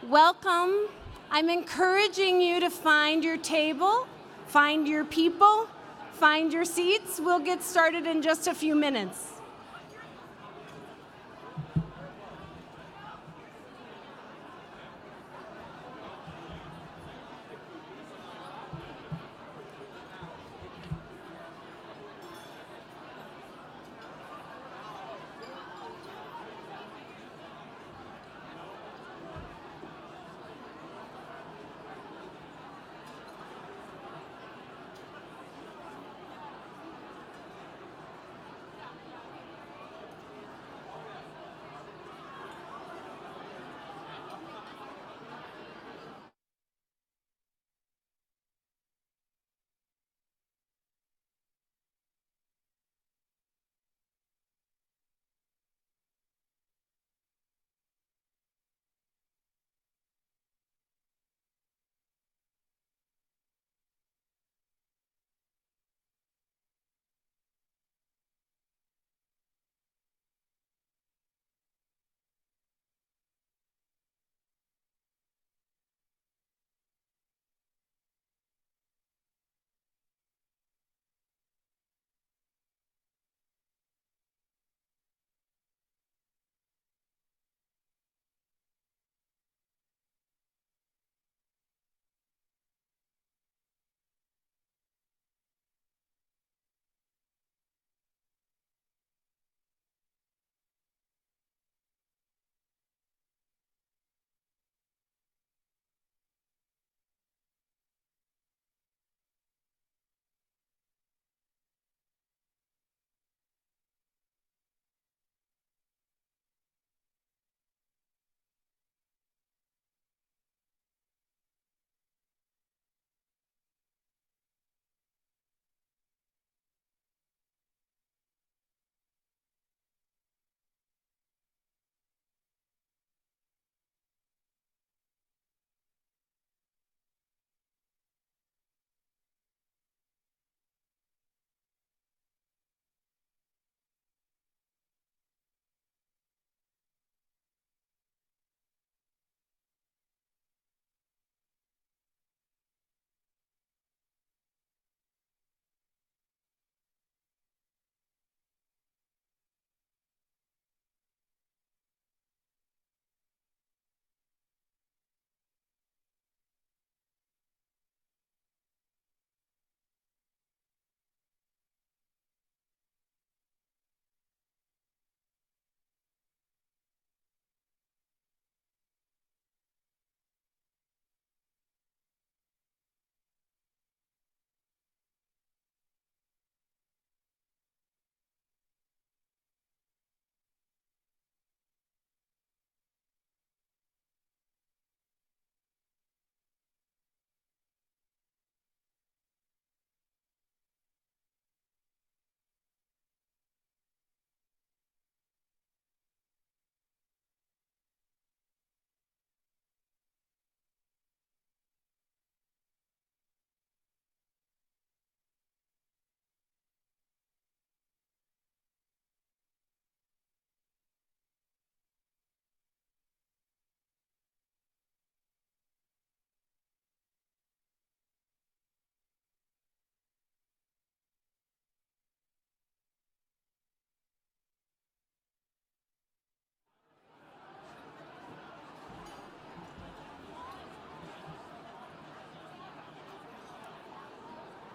Welcome. I'm encouraging you to find your table, find your people, find your seats. We'll get started in just a few minutes.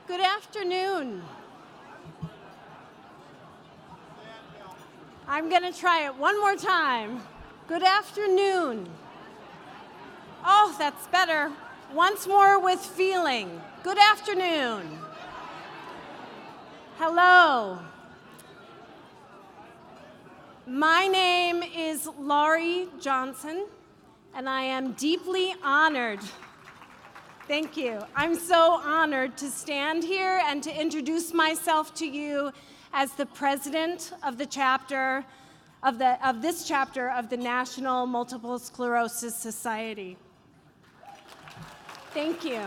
Good afternoon. I'm going to try it one more time. Good afternoon. Oh, that's better. Once more with feeling. Good afternoon. Hello. My name is Laurie Johnson, and I am deeply honored. Thank you. I'm so honored to stand here and to introduce myself to you as the president of the chapter of this chapter of the National Multiple Sclerosis Society. Thank you.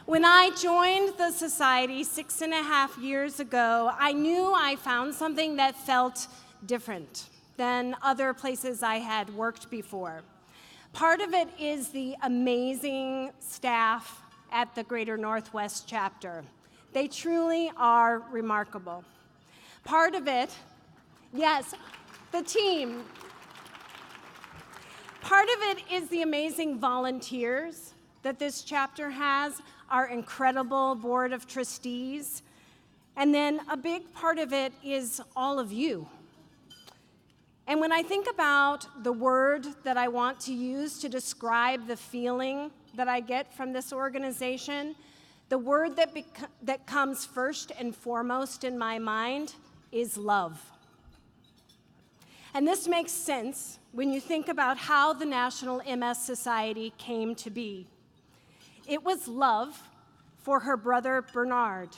When I joined the society 6.5 years ago, I knew I found something that felt different. than other places I had worked before. Part of it is the amazing staff at the Greater Northwest chapter. They truly are remarkable. Part of it, yes, the team. Part of it is the amazing volunteers that this chapter has, our incredible board of trustees, and then a big part of it is all of you. And when I think about the word that I want to use to describe the feeling that I get from this organization, the word that comes first and foremost in my mind is love. And this makes sense when you think about how the National MS Society came to be. It was love for her brother Bernard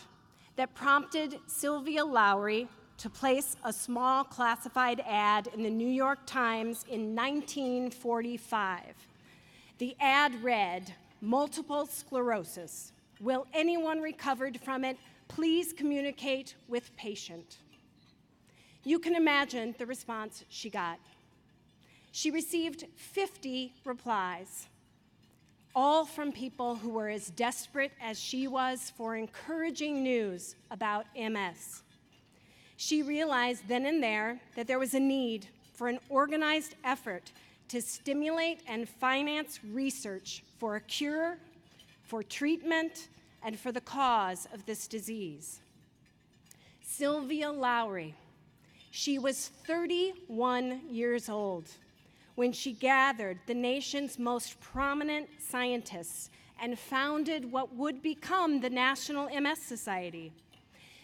that prompted Sylvia Lowry to place a small classified ad in the New York Times in 1945. The ad read, "Multiple sclerosis. Will anyone recovered from it please communicate with patient?" You can imagine the response she got. She received 50 replies, all from people who were as desperate as she was for encouraging news about MS. She realized then and there that there was a need for an organized effort to stimulate and finance research for a cure, for treatment, and for the cause of this disease. Sylvia Lowry, she was 31 years old when she gathered the nation's most prominent scientists and founded what would become the National MS Society.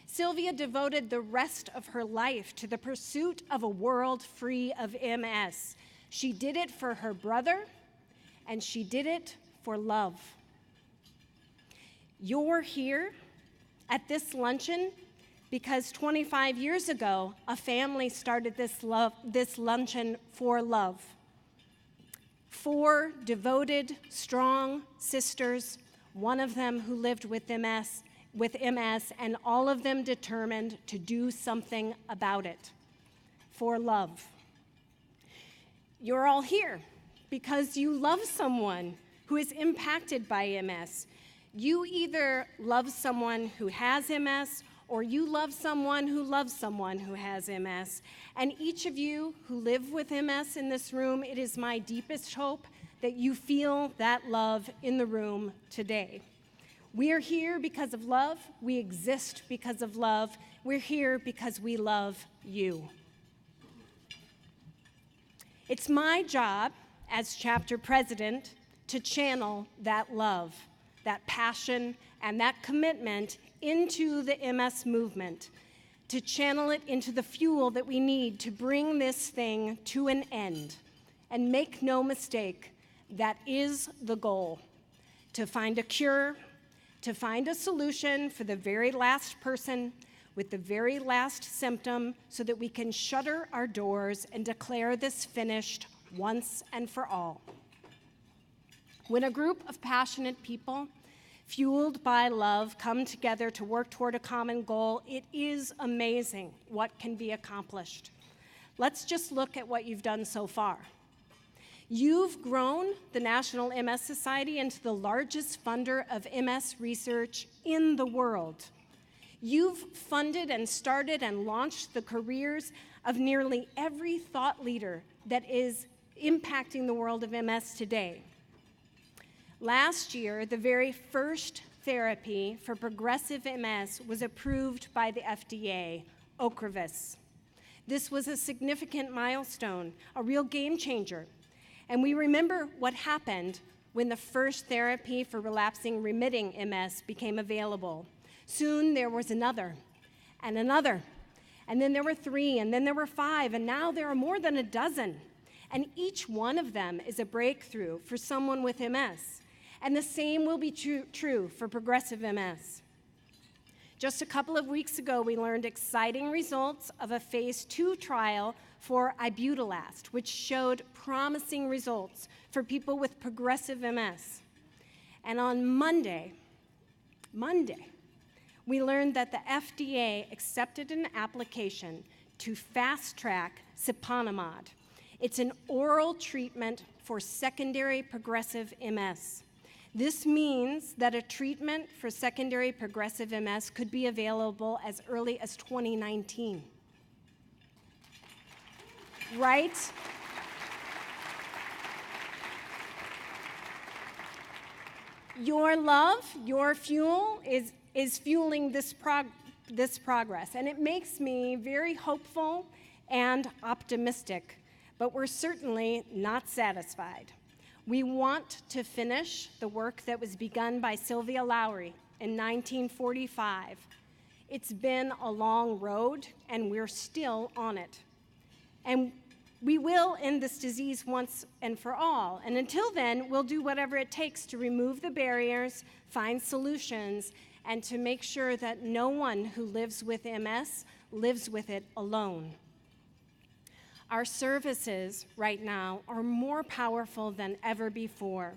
Sylvia devoted the rest of her life to the pursuit of a world free of MS. She did it for her brother, and she did it for love. You're here at this luncheon because 25 years ago, a family started this luncheon for love. 4 devoted, strong sisters, one of them who lived with MS, and all of them determined to do something about it, for love. You're all here because you love someone who is impacted by MS. You either love someone who has MS, or you love someone who loves someone who has MS. And each of you who live with MS in this room, it is my deepest hope that you feel that love in the room today. We are here because of love. We exist because of love. We're here because we love you. It's my job as chapter president to channel that love, that passion, and that commitment into the MS movement, to channel it into the fuel that we need to bring this thing to an end. And make no mistake, that is the goal, to find a cure, to find a solution for the very last person with the very last symptom so that we can shutter our doors and declare this finished once and for all. When a group of passionate people, fueled by love, come together to work toward a common goal, it is amazing what can be accomplished. Let's just look at what you've done so far. You've grown the National MS Society into the largest funder of MS research in the world. You've funded and started and launched the careers of nearly every thought leader that is impacting the world of MS today. Last year, the very first therapy for progressive MS was approved by the FDA, Ocrevus. This was a significant milestone, a real game changer. And we remember what happened when the first therapy for relapsing remitting MS became available. Soon there was another, and another, and then there were 3, and then there were 5, and now there are more than a dozen. And each one of them is a breakthrough for someone with MS. And the same will be true for progressive MS. Just a couple of weeks ago, we learned exciting results of a phase 2 trial for ibutylast, which showed promising results for people with progressive MS. And on Monday, we learned that the FDA accepted an application to fast-track siponimod. It's an oral treatment for secondary progressive MS. This means that a treatment for secondary progressive MS could be available as early as 2019. Right? Your love, your fuel is fueling this progress, and it makes me very hopeful and optimistic, but we're certainly not satisfied. We want to finish the work that was begun by Sylvia Lowry in 1945. It's been a long road, and we're still on it. And we will end this disease once and for all. And until then, we'll do whatever it takes to remove the barriers, find solutions, and to make sure that no one who lives with MS lives with it alone. Our services right now are more powerful than ever before.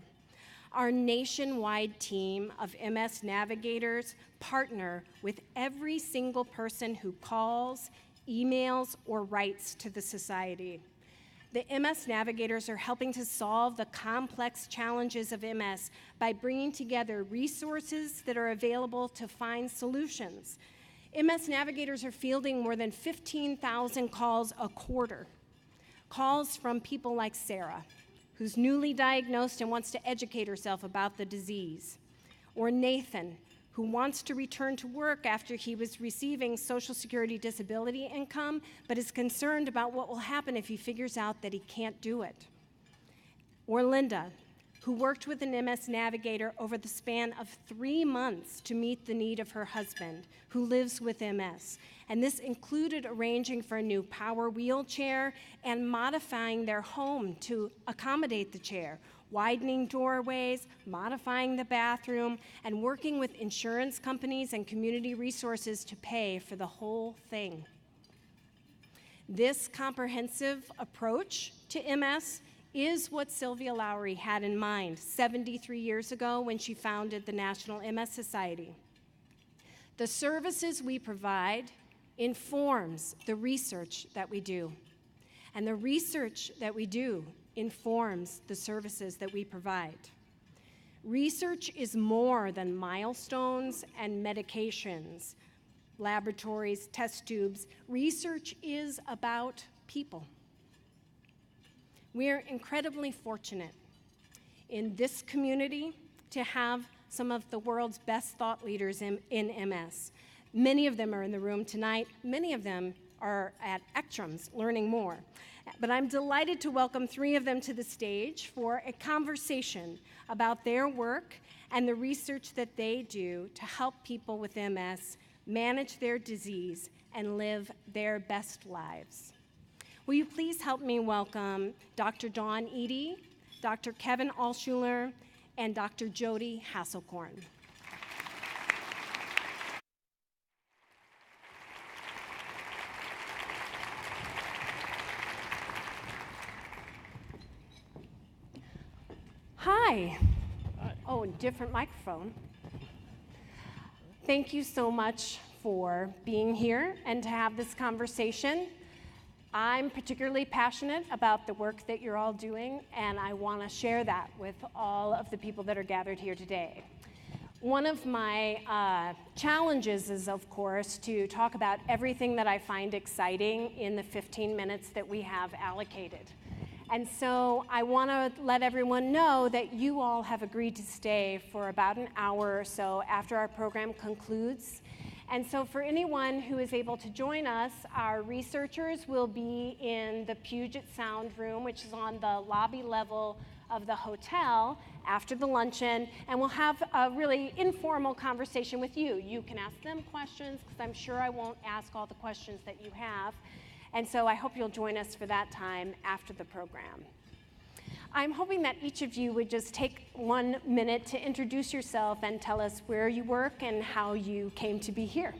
Our nationwide team of MS Navigators partner with every single person who calls, emails, or writes to the Society. The MS Navigators are helping to solve the complex challenges of MS by bringing together resources that are available to find solutions. MS Navigators are fielding more than 15,000 calls a quarter. Calls from people like Sarah, who's newly diagnosed and wants to educate herself about the disease, or Nathan, who wants to return to work after he was receiving Social Security disability income, but is concerned about what will happen if he figures out that he can't do it, or Linda, who worked with an MS Navigator over the span of 3 months to meet the need of her husband, who lives with MS. And this included arranging for a new power wheelchair and modifying their home to accommodate the chair, widening doorways, modifying the bathroom, and working with insurance companies and community resources to pay for the whole thing. This comprehensive approach to MS is what Sylvia Lowry had in mind 73 years ago when she founded the National MS Society. The services we provide informs the research that we do, and the research that we do informs the services that we provide. Research is more than milestones and medications, laboratories, test tubes. Research is about people. We're incredibly fortunate in this community to have some of the world's best thought leaders in MS. Many of them are in the room tonight. Many of them are at Ekstrom's learning more. But I'm delighted to welcome 3 of them to the stage for a conversation about their work and the research that they do to help people with MS manage their disease and live their best lives. Will you please help me welcome Dr. Dawn Eady, Dr. Kevin Alschuler, and Dr. Jody Hasselkorn. Hi. Hi. Oh, different microphone. Thank you so much for being here and to have this conversation. I'm particularly passionate about the work that you're all doing, and I want to share that with all of the people that are gathered here today. One of my challenges is, of course, to talk about everything that I find exciting in the 15 minutes that we have allocated. And so I want to let everyone know that you all have agreed to stay for about an hour or so after our program concludes. And so for anyone who is able to join us, our researchers will be in the Puget Sound room, which is on the lobby level of the hotel after the luncheon, and we'll have a really informal conversation with you. You can ask them questions, because I'm sure I won't ask all the questions that you have. And so I hope you'll join us for that time after the program. I'm hoping that each of you would just take 1 minute to introduce yourself and tell us where you work and how you came to be here.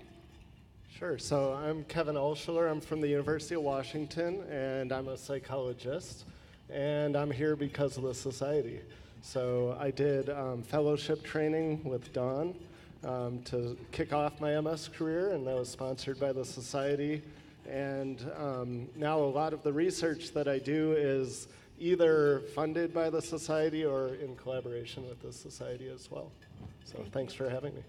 Sure. So I'm Kevin Alschuler. I'm from the University of Washington, and I'm a psychologist. And I'm here because of the society. So I did fellowship training with Dawn to kick off my MS career, and that was sponsored by the society. And now a lot of the research that I do is either funded by the society or in collaboration with the society as well. So thanks for having me.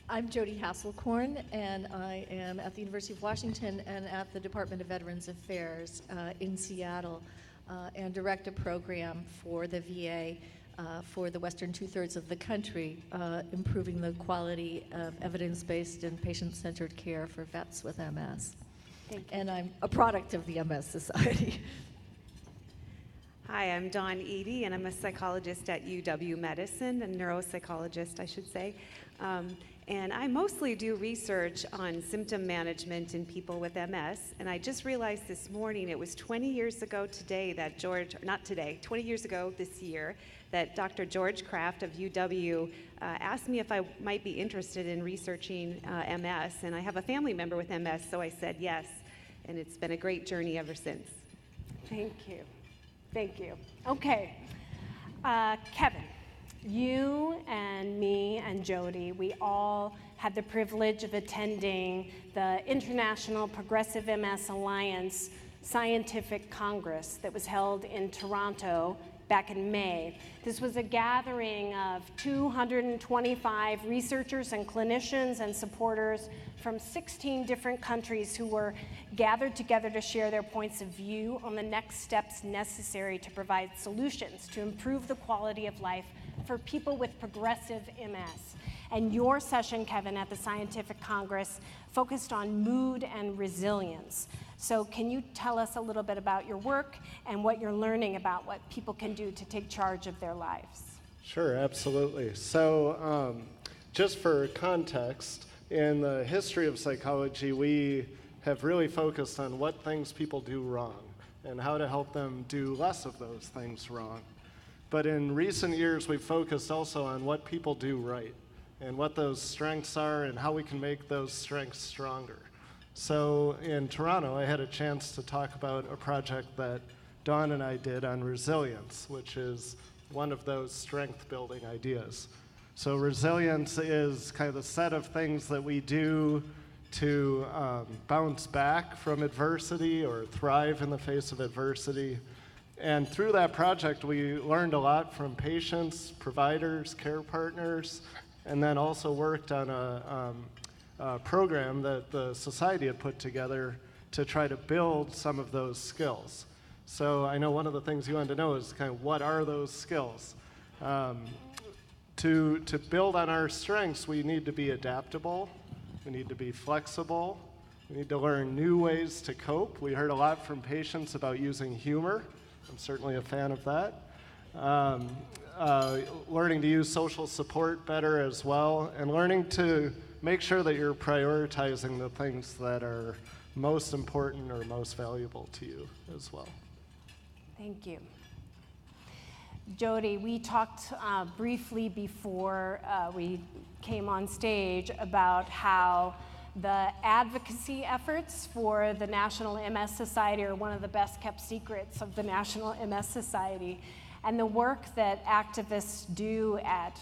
I'm Jody Hasselkorn, and I am at the University of Washington and at the Department of Veterans Affairs in Seattle, and direct a program for the VA for the western two-thirds of the country, improving the quality of evidence-based and patient-centered care for vets with MS. Thank you. And I'm a product of the MS Society. Hi, I'm Dawn Eady, and I'm a psychologist at UW-Medicine, a neuropsychologist, I should say. And I mostly do research on symptom management in people with MS. And I just realized this morning, it was 20 years ago today that 20 years ago this year, that Dr. George Kraft of UW asked me if I might be interested in researching MS. And I have a family member with MS, so I said yes. And it's been a great journey ever since. Thank you. Thank you. Okay. Kevin, you and me and Jody, we all had the privilege of attending the International Progressive MS Alliance Scientific Congress that was held in Toronto back in May. This was a gathering of 225 researchers and clinicians and supporters from 16 different countries who were gathered together to share their points of view on the next steps necessary to provide solutions to improve the quality of life for people with progressive MS. And your session, Kevin, at the Scientific Congress focused on mood and resilience. So can you tell us a little bit about your work and what you're learning about what people can do to take charge of their lives? Sure, absolutely. So just for context, in the history of psychology, we have really focused on what things people do wrong and how to help them do less of those things wrong. But in recent years, we've focused also on what people do right and what those strengths are and how we can make those strengths stronger. So in Toronto, I had a chance to talk about a project that Dawn and I did on resilience, which is one of those strength-building ideas. So resilience is kind of the set of things that we do to bounce back from adversity or thrive in the face of adversity. And through that project, we learned a lot from patients, providers, care partners, and then also worked on a program that the society had put together to try to build some of those skills. So I know one of the things you wanted to know is kind of what are those skills? To build on our strengths, we need to be adaptable, we need to be flexible, we need to learn new ways to cope. We heard a lot from patients about using humor. I'm certainly a fan of that. Learning to use social support better as well, and learning to make sure that you're prioritizing the things that are most important or most valuable to you as well. Thank you. Jody, we talked briefly before we came on stage about how the advocacy efforts for the National MS Society are one of the best kept secrets of the National MS Society, and the work that activists do at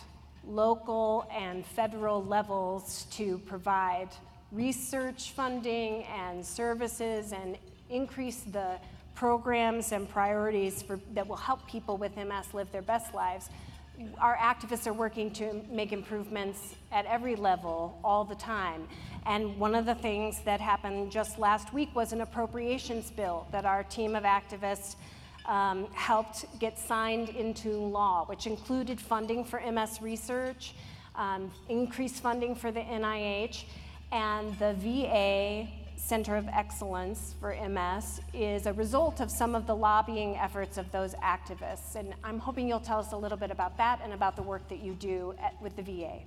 local and federal levels to provide research funding and services and increase the programs and priorities that will help people with MS live their best lives. Our activists are working to make improvements at every level all the time. And one of the things that happened just last week was an appropriations bill that our team of activists helped get signed into law, which included funding for MS research, increased funding for the NIH, and the VA Center of Excellence for MS is a result of some of the lobbying efforts of those activists. And I'm hoping you'll tell us a little bit about that and about the work that you do with the VA.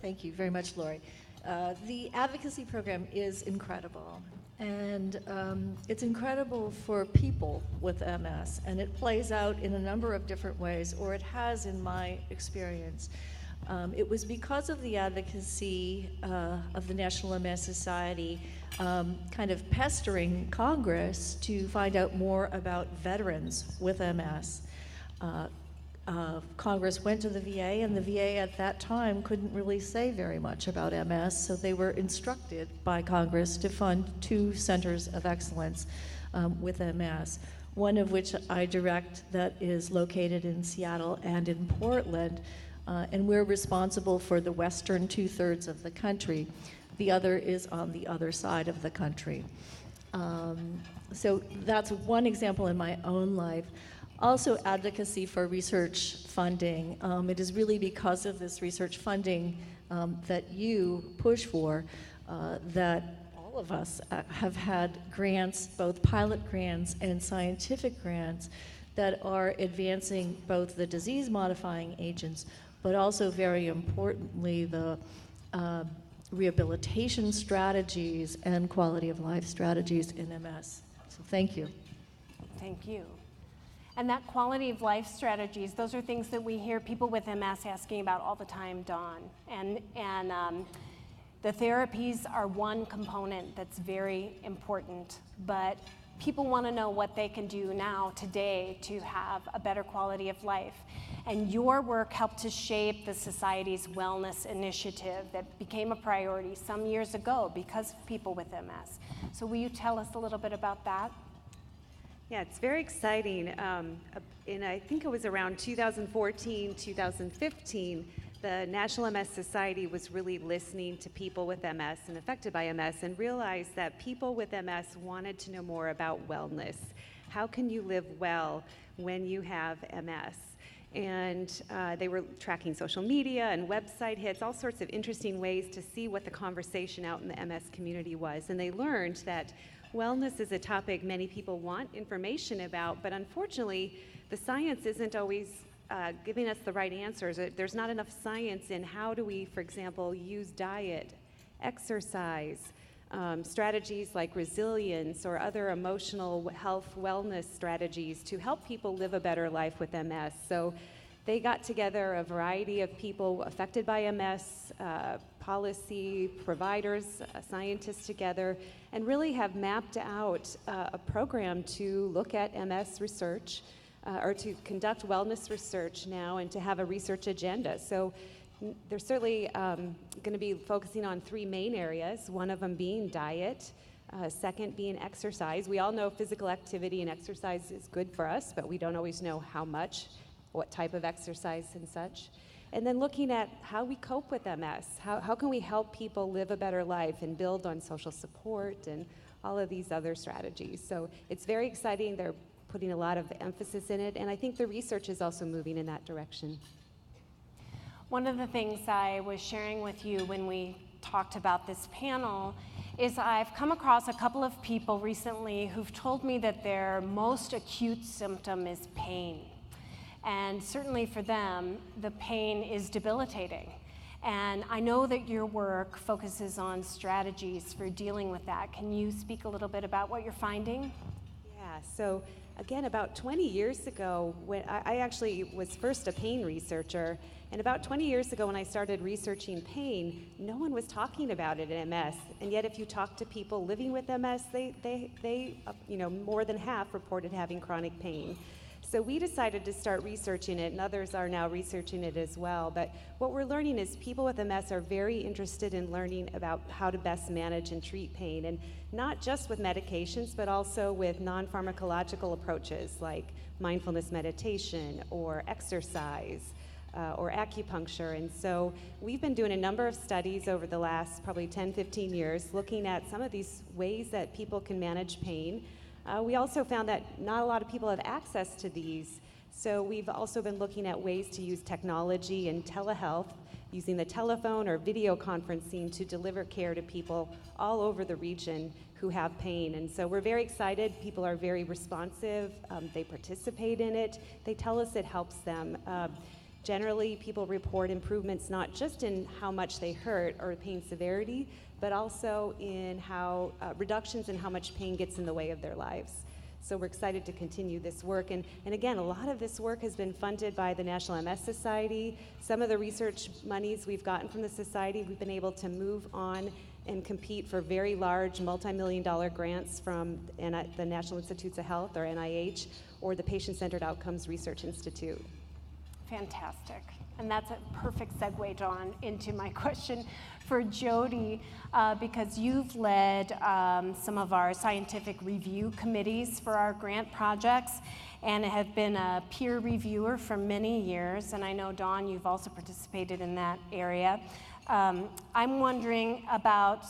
Thank you very much, Laurie. The advocacy program is incredible. And it's incredible for people with MS, and it plays out in a number of different ways, or it has in my experience. It was because of the advocacy of the National MS Society kind of pestering Congress to find out more about veterans with MS. Congress went to the VA, and the VA at that time couldn't really say very much about MS, so they were instructed by Congress to fund 2 centers of excellence with MS, one of which I direct that is located in Seattle and in Portland, and we're responsible for the western 2/3 of the country. The other is on the other side of the country. So that's one example in my own life. Also, advocacy for research funding. It is really because of this research funding that you push for that all of us have had grants, both pilot grants and scientific grants, that are advancing both the disease-modifying agents, but also, very importantly, the rehabilitation strategies and quality of life strategies in MS. So thank you. Thank you. And that quality of life strategies, those are things that we hear people with MS asking about all the time, Dawn. And the therapies are one component that's very important, but people want to know what they can do now, today, to have a better quality of life. And your work helped to shape the Society's Wellness Initiative that became a priority some years ago because of people with MS. So will you tell us a little bit about that? Yeah, it's very exciting. And I think it was around 2014, 2015, the National MS Society was really listening to people with MS and affected by MS and realized that people with MS wanted to know more about wellness. How can you live well when you have MS? And they were tracking social media and website hits, all sorts of interesting ways to see what the conversation out in the MS community was. And they learned that wellness is a topic many people want information about, but unfortunately, the science isn't always giving us the right answers. There's not enough science in how do we, for example, use diet, exercise, strategies like resilience or other emotional health wellness strategies to help people live a better life with MS. So they got together a variety of people affected by MS, policy providers, scientists together, and really have mapped out a program to look at MS research or to conduct wellness research now and to have a research agenda. So they're certainly going to be focusing on 3 main areas, one of them being diet, second being exercise. We all know physical activity and exercise is good for us, but we don't always know how much, what type of exercise and such. And then looking at how we cope with MS. How can we help people live a better life and build on social support and all of these other strategies. So it's very exciting. They're putting a lot of emphasis in it, and I think the research is also moving in that direction. One of the things I was sharing with you when we talked about this panel is I've come across a couple of people recently who've told me that their most acute symptom is pain. And certainly for them, the pain is debilitating. And I know that your work focuses on strategies for dealing with that. Can you speak a little bit about what you're finding? Yeah, so again, about 20 years ago, when I actually was first a pain researcher, and about 20 years ago when I started researching pain, no one was talking about it in MS. And yet if you talk to people living with MS, they more than half reported having chronic pain. So we decided to start researching it, and others are now researching it as well. But what we're learning is people with MS are very interested in learning about how to best manage and treat pain, and not just with medications, but also with non-pharmacological approaches like mindfulness meditation or exercise or acupuncture. And so we've been doing a number of studies over the last probably 10, 15 years looking at some of these ways that people can manage pain. We also found that not a lot of people have access to these, so we've also been looking at ways to use technology and telehealth, using the telephone or video conferencing to deliver care to people all over the region who have pain. And so we're very excited. People are very responsive. They participate in it. They tell us it helps them. Generally, people report improvements not just in how much they hurt or pain severity, but also in how reductions in how much pain gets in the way of their lives. So we're excited to continue this work. And again, a lot of this work has been funded by the National MS Society. Some of the research monies we've gotten from the Society, we've been able to move on and compete for very large multi-million-dollar grants from the National Institutes of Health, or NIH, or the Patient-Centered Outcomes Research Institute. Fantastic. And that's a perfect segue, Dawn, into my question for Jody, because you've led some of our scientific review committees for our grant projects and have been a peer reviewer for many years. And I know, Dawn, you've also participated in that area. I'm wondering about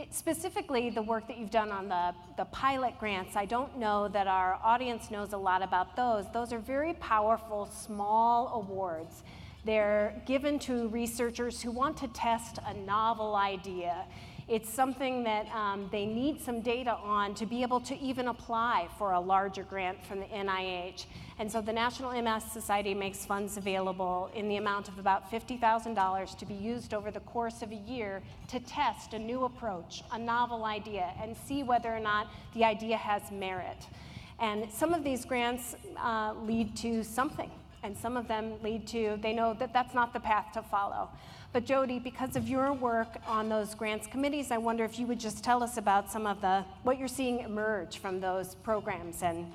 specifically the work that you've done on the pilot grants. I don't know that our audience knows a lot about those. Those are very powerful, small awards. They're given to researchers who want to test a novel idea. It's something that they need some data on to be able to even apply for a larger grant from the NIH. And so the National MS Society makes funds available in the amount of about $50,000 to be used over the course of a year to test a new approach, a novel idea, and see whether or not the idea has merit. And some of these grants lead to something. And some of them lead to, they know that that's not the path to follow. But Jody, because of your work on those grants committees, I wonder if you would just tell us about some of what you're seeing emerge from those programs. And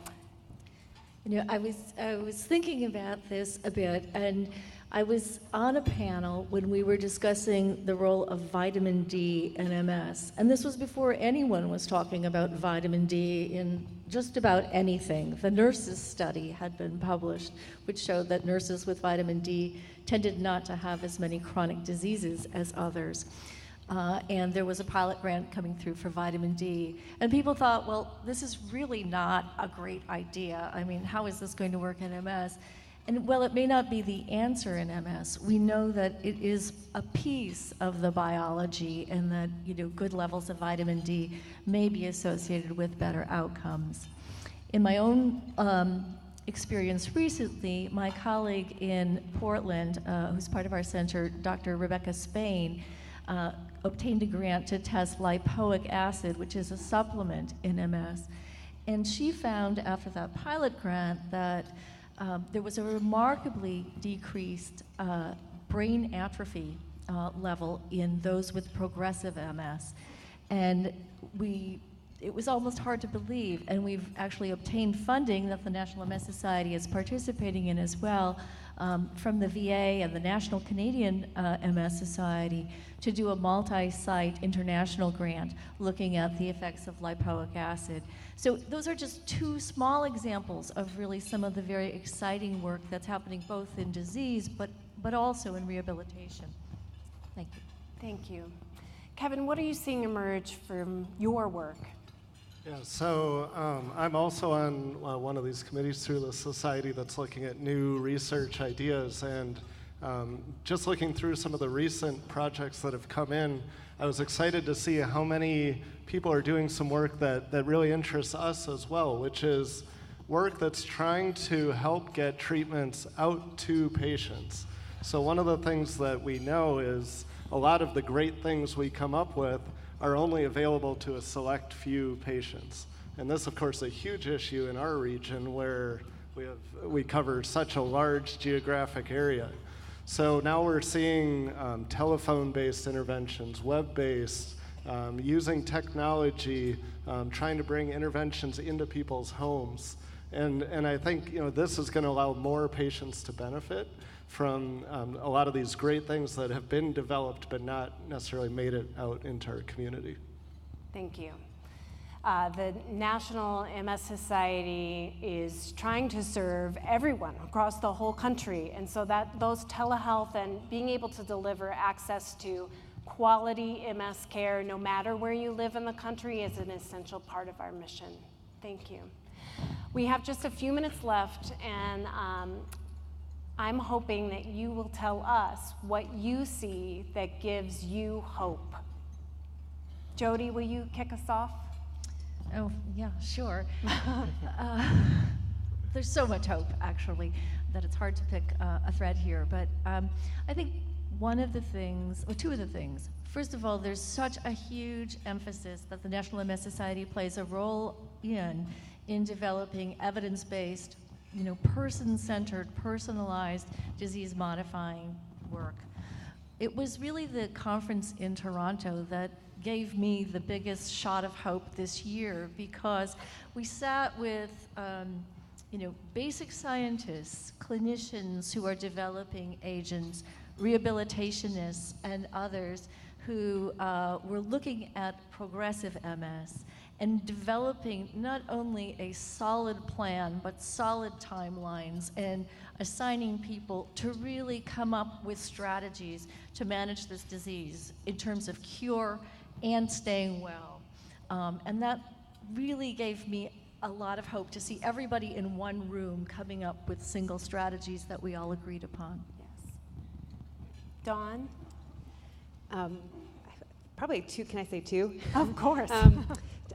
you know, I was thinking about this a bit, and I was on a panel when we were discussing the role of vitamin D in MS. And this was before anyone was talking about vitamin D in just about anything. The nurses study had been published, which showed that nurses with vitamin D tended not to have as many chronic diseases as others. And there was a pilot grant coming through for vitamin D. And people thought, well, this is really not a great idea. I mean, how is this going to work in MS? And while it may not be the answer in MS, we know that it is a piece of the biology, and that, you know, good levels of vitamin D may be associated with better outcomes. In my own experience recently, my colleague in Portland, who's part of our center, Dr. Rebecca Spain, obtained a grant to test lipoic acid, which is a supplement in MS. And she found after that pilot grant that there was a remarkably decreased brain atrophy level in those with progressive MS. And it was almost hard to believe, and we've actually obtained funding that the National MS Society is participating in as well, from the VA and the National Canadian MS Society, to do a multi-site international grant looking at the effects of lipoic acid. So those are just two small examples of really some of the very exciting work that's happening both in disease but also in rehabilitation. Thank you. thank you. Kevin, what are you seeing emerge from your work? Yeah, so I'm also on one of these committees through the society that's looking at new research ideas, and just looking through some of the recent projects that have come in, I was excited to see how many people are doing some work that really interests us as well, which is work that's trying to help get treatments out to patients. So one of the things that we know is a lot of the great things we come up with are only available to a select few patients. And this, of course, is a huge issue in our region where we cover such a large geographic area. So now we're seeing telephone-based interventions, web-based, using technology, trying to bring interventions into people's homes. And I think this is going to allow more patients to benefit from a lot of these great things that have been developed but not necessarily made it out into our community. Thank you. The National MS Society is trying to serve everyone across the whole country, and so that those telehealth and being able to deliver access to quality MS care no matter where you live in the country is an essential part of our mission. Thank you. We have just a few minutes left, and I'm hoping that you will tell us what you see that gives you hope. Jody, will you kick us off? Oh, yeah, sure. There's so much hope, actually, that it's hard to pick a thread here. But I think one of the things, or two of the things, first of all, there's such a huge emphasis that the National MS Society plays a role in developing evidence-based, person-centered, personalized, disease-modifying work. It was really the conference in Toronto that gave me the biggest shot of hope this year, because we sat with basic scientists, clinicians who are developing agents, rehabilitationists, and others who were looking at progressive MS and developing not only a solid plan, but solid timelines and assigning people to really come up with strategies to manage this disease in terms of cure and staying well. And that really gave me a lot of hope to see everybody in one room coming up with single strategies that we all agreed upon. Yes. Dawn? Probably two, can I say two? Of course.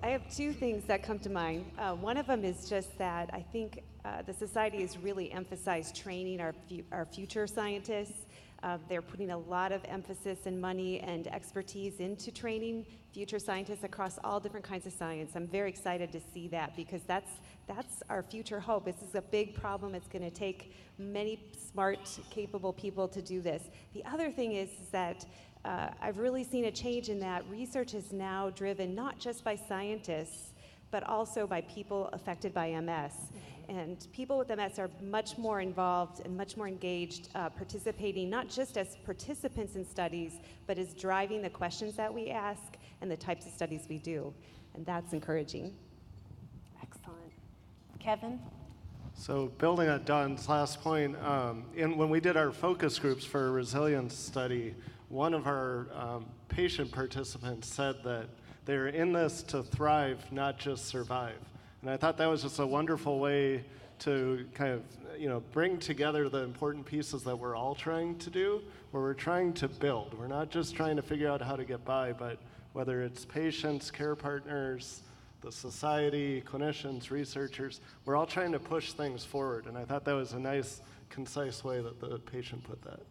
I have two things that come to mind. One of them is just that I think the society has really emphasized training our future scientists. They're putting a lot of emphasis and money and expertise into training future scientists across all different kinds of science. I'm very excited to see that because that's our future hope. This is a big problem. It's going to take many smart, capable people to do this. The other thing is that I've really seen a change in that research is now driven not just by scientists, but also by people affected by MS. And people with MS are much more involved and much more engaged, participating not just as participants in studies, but as driving the questions that we ask and the types of studies we do. And that's encouraging. Excellent. Kevin? So building on Dawn's last point, when we did our focus groups for a resilience study, one of our patient participants said that they're in this to thrive, not just survive. And I thought that was just a wonderful way to kind of, bring together the important pieces that we're all trying to do, where we're trying to build. We're not just trying to figure out how to get by, but whether it's patients, care partners, the society, clinicians, researchers, we're all trying to push things forward. And I thought that was a nice, concise way that the patient put that.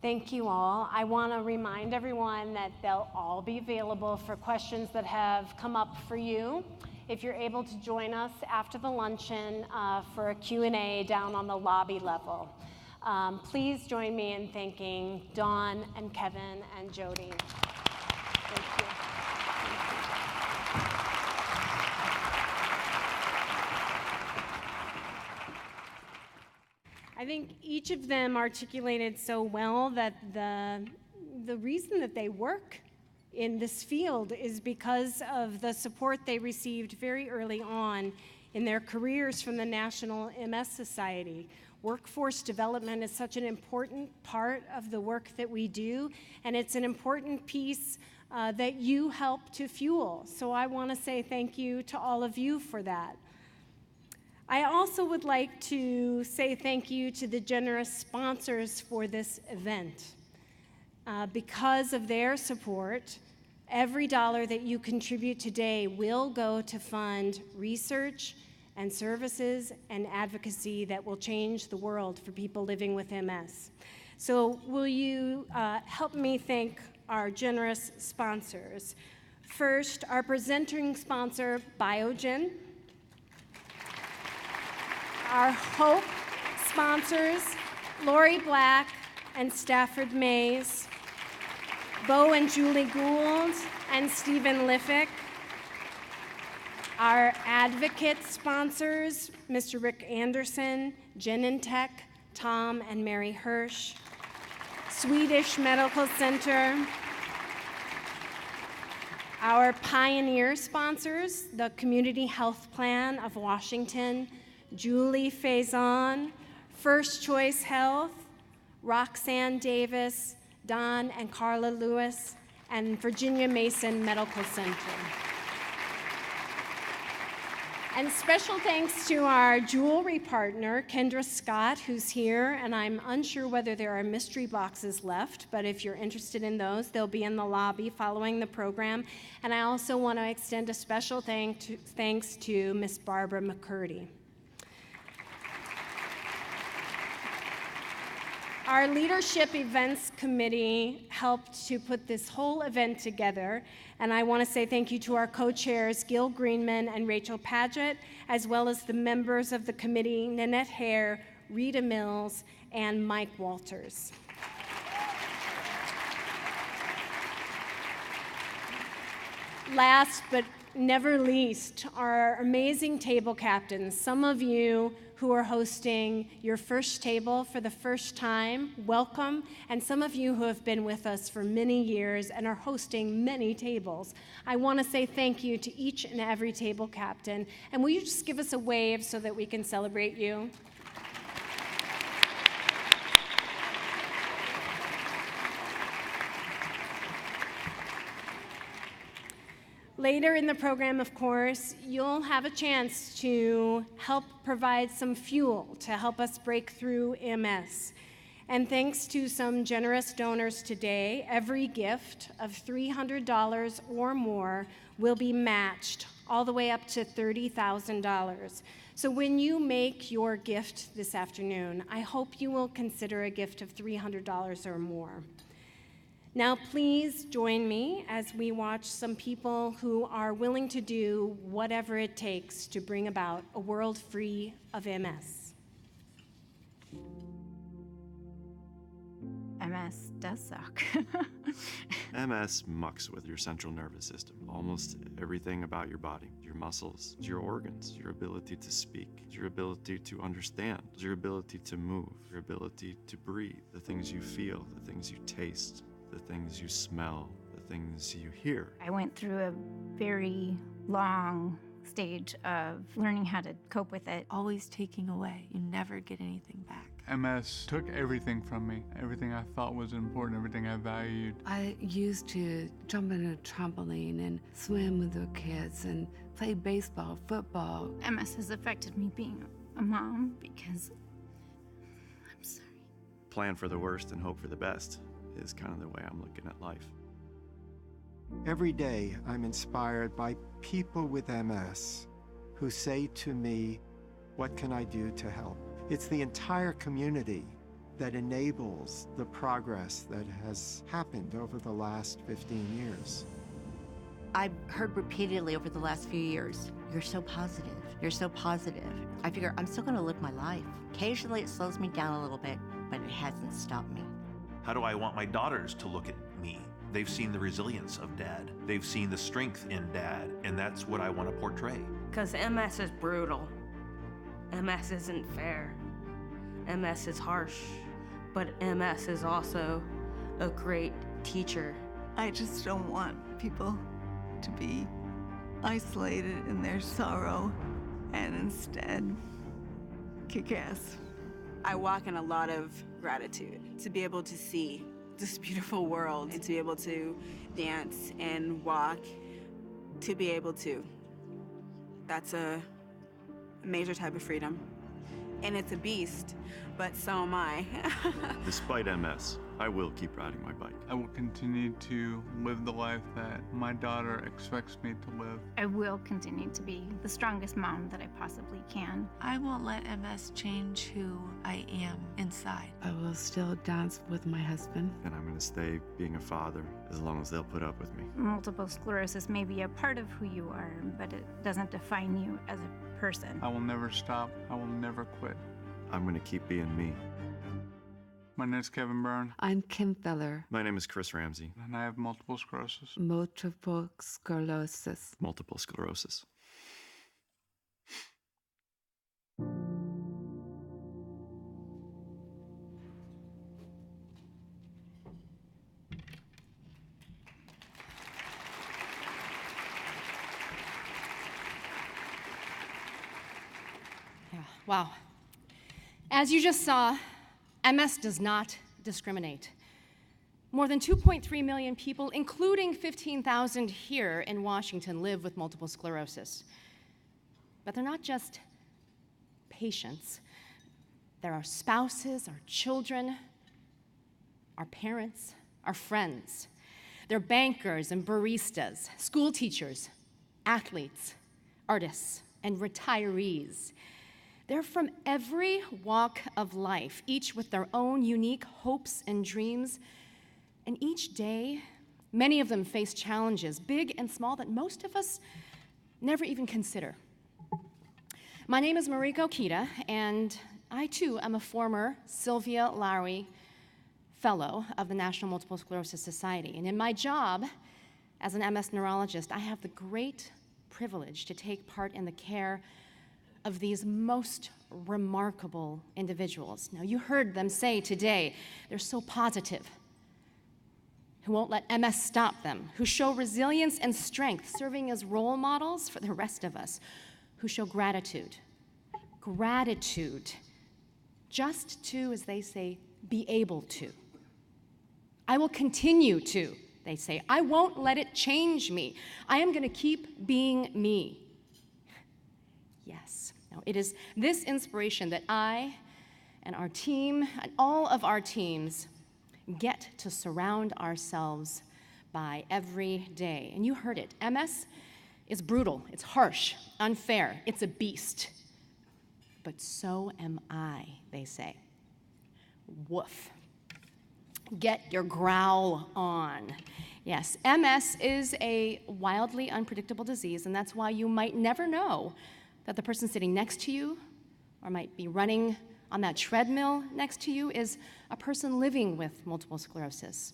Thank you all. I want to remind everyone that they'll all be available for questions that have come up for you. If you're able to join us after the luncheon for a Q&A down on the lobby level. Please join me in thanking Dawn and Kevin and Jody. Thank you. I think each of them articulated so well that the reason that they work in this field is because of the support they received very early on in their careers from the National MS Society. Workforce development is such an important part of the work that we do, and it's an important piece that you help to fuel. So I want to say thank you to all of you for that. I also would like to say thank you to the generous sponsors for this event. Because of their support, every dollar that you contribute today will go to fund research and services and advocacy that will change the world for people living with MS. So will you help me thank our generous sponsors? First, our presenting sponsor, Biogen. Our Hope sponsors, Lori Black and Stafford Mays, Bo and Julie Gould and Stephen Liffick. Our Advocate sponsors, Mr. Rick Anderson, Genentech, Tom and Mary Hirsch, Swedish Medical Center. Our Pioneer sponsors, the Community Health Plan of Washington, Julie Faison, First Choice Health, Roxanne Davis, Don and Carla Lewis, and Virginia Mason Medical Center. And special thanks to our jewelry partner, Kendra Scott, who's here, and I'm unsure whether there are mystery boxes left, but if you're interested in those, they'll be in the lobby following the program. And I also want to extend a special thanks to Miss Barbara McCurdy. Our Leadership Events Committee helped to put this whole event together, and I want to say thank you to our co-chairs, Gil Greenman and Rachel Padgett, as well as the members of the committee, Nanette Hare, Rita Mills, and Mike Walters. Last but never least, our amazing table captains. Some of you who are hosting your first table for the first time, welcome. And some of you who have been with us for many years and are hosting many tables. I want to say thank you to each and every table captain. And will you just give us a wave so that we can celebrate you? Later in the program, of course, you'll have a chance to help provide some fuel to help us break through MS. And thanks to some generous donors today, every gift of $300 or more will be matched all the way up to $30,000. So when you make your gift this afternoon, I hope you will consider a gift of $300 or more. Now, please join me as we watch some people who are willing to do whatever it takes to bring about a world free of MS. MS does suck. MS mucks with your central nervous system, almost everything about your body, your muscles, your organs, your ability to speak, your ability to understand, your ability to move, your ability to breathe, the things you feel, the things you taste, the things you smell, the things you hear. I went through a very long stage of learning how to cope with it. Always taking away. You never get anything back. MS took everything from me, everything I thought was important, everything I valued. I used to jump in a trampoline and swim with the kids and play baseball, football. MS has affected me being a mom because I'm sorry. Plan for the worst and hope for the best is kind of the way I'm looking at life. Every day, I'm inspired by people with MS who say to me, "What can I do to help?" It's the entire community that enables the progress that has happened over the last 15 years. I've heard repeatedly over the last few years, "You're so positive, you're so positive." I figure I'm still gonna live my life. Occasionally it slows me down a little bit, but it hasn't stopped me. How do I want my daughters to look at me? They've seen the resilience of Dad. They've seen the strength in Dad, and that's what I want to portray. Because MS is brutal. MS isn't fair. MS is harsh. But MS is also a great teacher. I just don't want people to be isolated in their sorrow and instead kick ass. I walk in a lot of gratitude to be able to see this beautiful world and to be able to dance and walk, to be able to. That's a major type of freedom. And it's a beast, but so am I. Despite MS, I will keep riding my bike. I will continue to live the life that my daughter expects me to live. I will continue to be the strongest mom that I possibly can. I won't let MS change who I am inside. I will still dance with my husband. And I'm going to stay being a father as long as they'll put up with me. Multiple sclerosis may be a part of who you are, but it doesn't define you as a person. I will never stop. I will never quit. I'm going to keep being me. My name is Kevin Byrne. I'm Kim Feller. My name is Chris Ramsey. And I have multiple sclerosis. Multiple sclerosis. Multiple sclerosis. Yeah, wow. As you just saw, MS does not discriminate. More than 2.3 million people, including 15,000 here in Washington, live with multiple sclerosis. But they're not just patients. They're our spouses, our children, our parents, our friends. They're bankers and baristas, school teachers, athletes, artists, and retirees. They're from every walk of life, each with their own unique hopes and dreams. And each day, many of them face challenges, big and small, that most of us never even consider. My name is Mariko Kita, and I too am a former Sylvia Lowry Fellow of the National Multiple Sclerosis Society. And in my job as an MS neurologist, I have the great privilege to take part in the care of these most remarkable individuals. Now, you heard them say today, they're so positive, who won't let MS stop them, who show resilience and strength, serving as role models for the rest of us, who show gratitude. Gratitude, just to, as they say, be able to. I will continue to, they say. I won't let it change me. I am going to keep being me. Yes. Now, it is this inspiration that I and our team and all of our teams get to surround ourselves by every day. And you heard it. MS is brutal, it's harsh, unfair, it's a beast. But so am I, they say. Woof. Get your growl on. Yes, MS is a wildly unpredictable disease, and that's why you might never know that the person sitting next to you or might be running on that treadmill next to you is a person living with multiple sclerosis.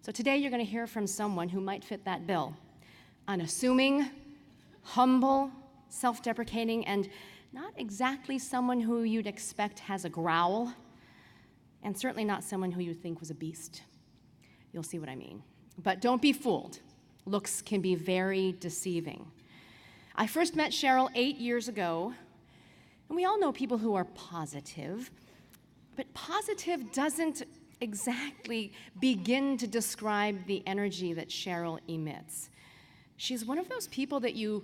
So today you're going to hear from someone who might fit that bill. Unassuming, humble, self-deprecating, and not exactly someone who you'd expect has a growl, and certainly not someone who you'd think was a beast. You'll see what I mean. But don't be fooled. Looks can be very deceiving. I first met Cheryl 8 years ago, and we all know people who are positive, but positive doesn't exactly begin to describe the energy that Cheryl emits. She's one of those people that you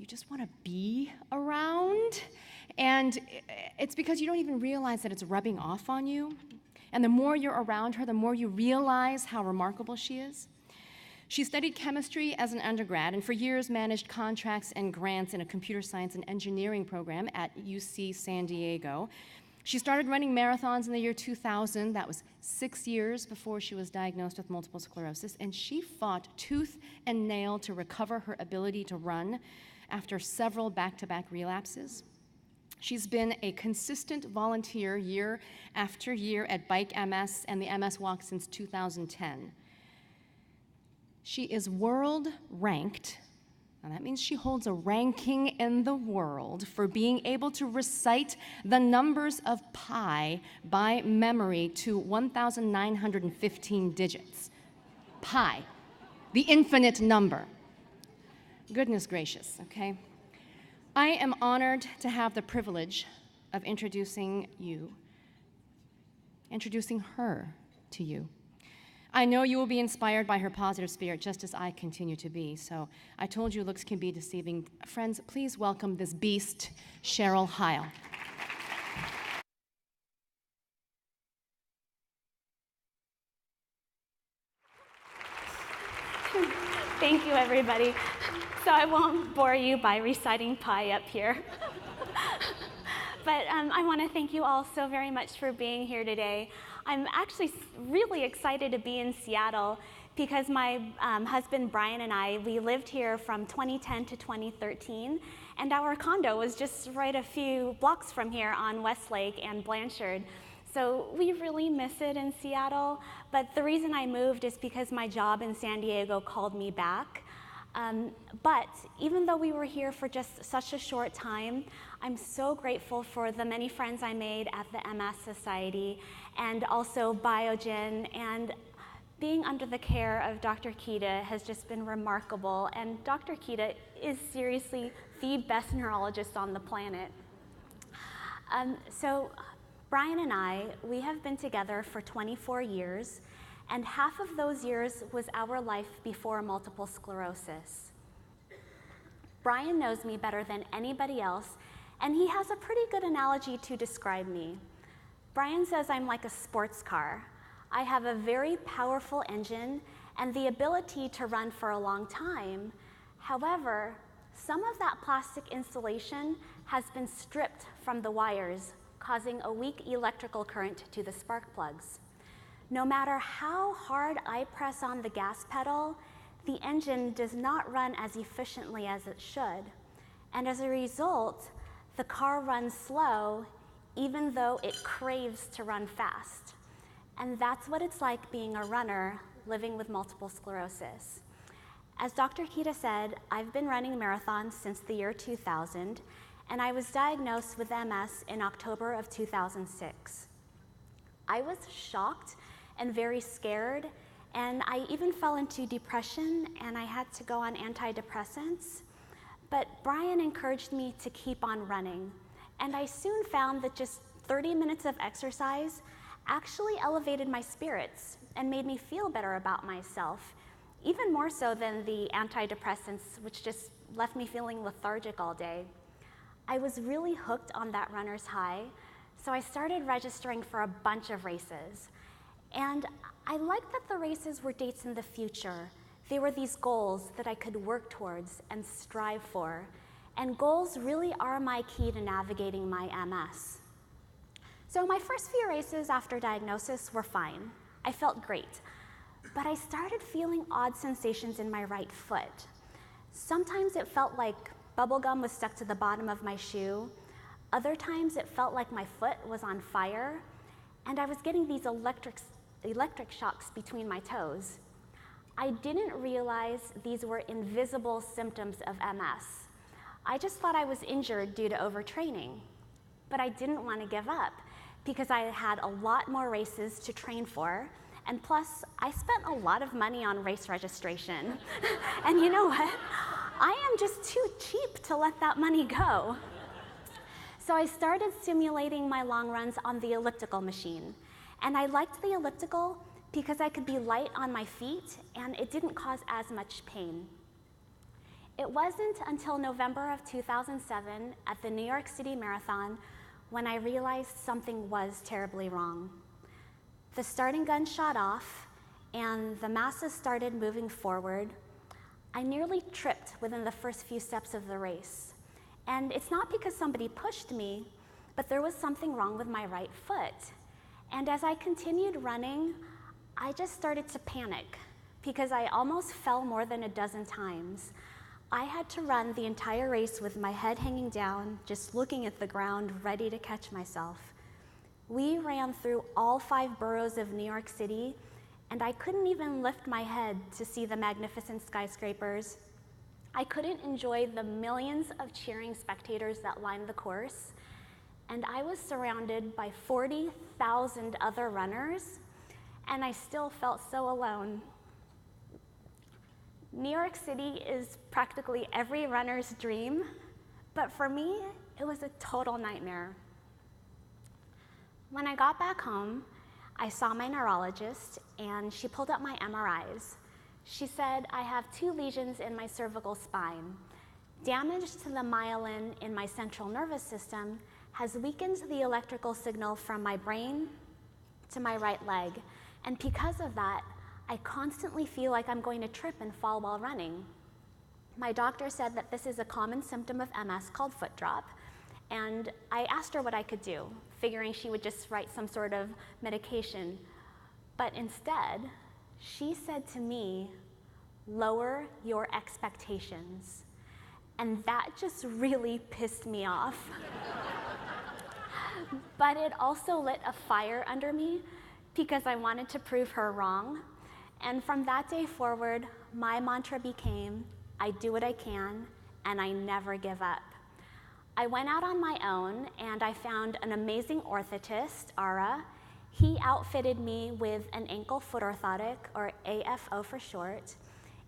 just want to be around, and it's because you don't even realize that it's rubbing off on you. And the more you're around her, the more you realize how remarkable she is. She studied chemistry as an undergrad and for years managed contracts and grants in a computer science and engineering program at UC San Diego. She started running marathons in the year 2000. That was 6 years before she was diagnosed with multiple sclerosis, and she fought tooth and nail to recover her ability to run after several back-to-back relapses. She's been a consistent volunteer year after year at Bike MS and the MS Walk since 2010. She is world ranked, and that means she holds a ranking in the world for being able to recite the numbers of pi by memory to 1,915 digits. Pi, the infinite number. Goodness gracious, okay? I am honored to have the privilege of introducing her to you. I know you will be inspired by her positive spirit, just as I continue to be. So I told you looks can be deceiving. Friends, please welcome this beast, Cheryl Hile. Thank you, everybody. So I won't bore you by reciting pi up here. But I want to thank you all so very much for being here today. I'm actually really excited to be in Seattle because my husband Brian and I, we lived here from 2010 to 2013, and our condo was just right a few blocks from here on Westlake and Blanchard. So we really miss it in Seattle, but the reason I moved is because my job in San Diego called me back. But even though we were here for just such a short time, I'm so grateful for the many friends I made at the MS Society and also Biogen, and being under the care of Dr. Kita has just been remarkable, and Dr. Kita is seriously the best neurologist on the planet. So Brian and I, we have been together for 24 years, and half of those years was our life before multiple sclerosis. Brian knows me better than anybody else, and he has a pretty good analogy to describe me. Brian says I'm like a sports car. I have a very powerful engine and the ability to run for a long time. However, some of that plastic insulation has been stripped from the wires, causing a weak electrical current to the spark plugs. No matter how hard I press on the gas pedal, the engine does not run as efficiently as it should. And as a result, the car runs slow, even though it craves to run fast. And that's what it's like being a runner living with multiple sclerosis. As Dr. Kita said, I've been running marathons since the year 2000, and I was diagnosed with MS in October of 2006. I was shocked and very scared, and I even fell into depression, and I had to go on antidepressants. But Brian encouraged me to keep on running, and I soon found that just 30 minutes of exercise actually elevated my spirits and made me feel better about myself, even more so than the antidepressants, which just left me feeling lethargic all day. I was really hooked on that runner's high, so I started registering for a bunch of races. And I liked that the races were dates in the future. They were these goals that I could work towards and strive for. And goals really are my key to navigating my MS. So my first few races after diagnosis were fine. I felt great. But I started feeling odd sensations in my right foot. Sometimes it felt like bubblegum was stuck to the bottom of my shoe. Other times it felt like my foot was on fire, and I was getting these electric shocks between my toes. I didn't realize these were invisible symptoms of MS. I just thought I was injured due to overtraining. But I didn't want to give up because I had a lot more races to train for, and plus, I spent a lot of money on race registration. And you know what? I am just too cheap to let that money go. So I started simulating my long runs on the elliptical machine. And I liked the elliptical because I could be light on my feet and it didn't cause as much pain. It wasn't until November of 2007 at the New York City Marathon when I realized something was terribly wrong. The starting gun shot off and the masses started moving forward. I nearly tripped within the first few steps of the race. And it's not because somebody pushed me, but there was something wrong with my right foot. And as I continued running, I just started to panic because I almost fell more than a dozen times. I had to run the entire race with my head hanging down, just looking at the ground, ready to catch myself. We ran through all 5 boroughs of New York City, and I couldn't even lift my head to see the magnificent skyscrapers. I couldn't enjoy the millions of cheering spectators that lined the course, and I was surrounded by 40,000 other runners, and I still felt so alone. New York City is practically every runner's dream, but for me, it was a total nightmare. When I got back home, I saw my neurologist, and she pulled up my MRIs. She said I have 2 lesions in my cervical spine. Damage to the myelin in my central nervous system has weakened the electrical signal from my brain to my right leg. And because of that, I constantly feel like I'm going to trip and fall while running. My doctor said that this is a common symptom of MS called foot drop. And I asked her what I could do, figuring she would just write some sort of medication. But instead, she said to me, lower your expectations. And that just really pissed me off. But it also lit a fire under me because I wanted to prove her wrong. And from that day forward, my mantra became, I do what I can, and I never give up. I went out on my own, and I found an amazing orthotist, Ara. He outfitted me with an ankle-foot orthotic, or AFO for short.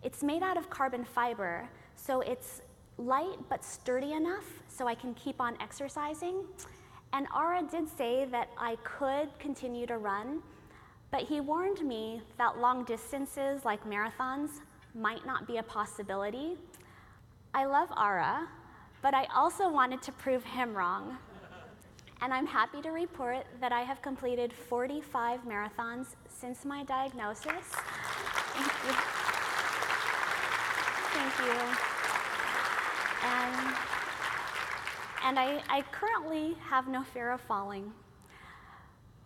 It's made out of carbon fiber, so it's light but sturdy enough so I can keep on exercising. And Ara did say that I could continue to run, but he warned me that long distances like marathons might not be a possibility. I love Ara, but I also wanted to prove him wrong. And I'm happy to report that I have completed 45 marathons since my diagnosis. Thank you. Thank you. And I currently have no fear of falling.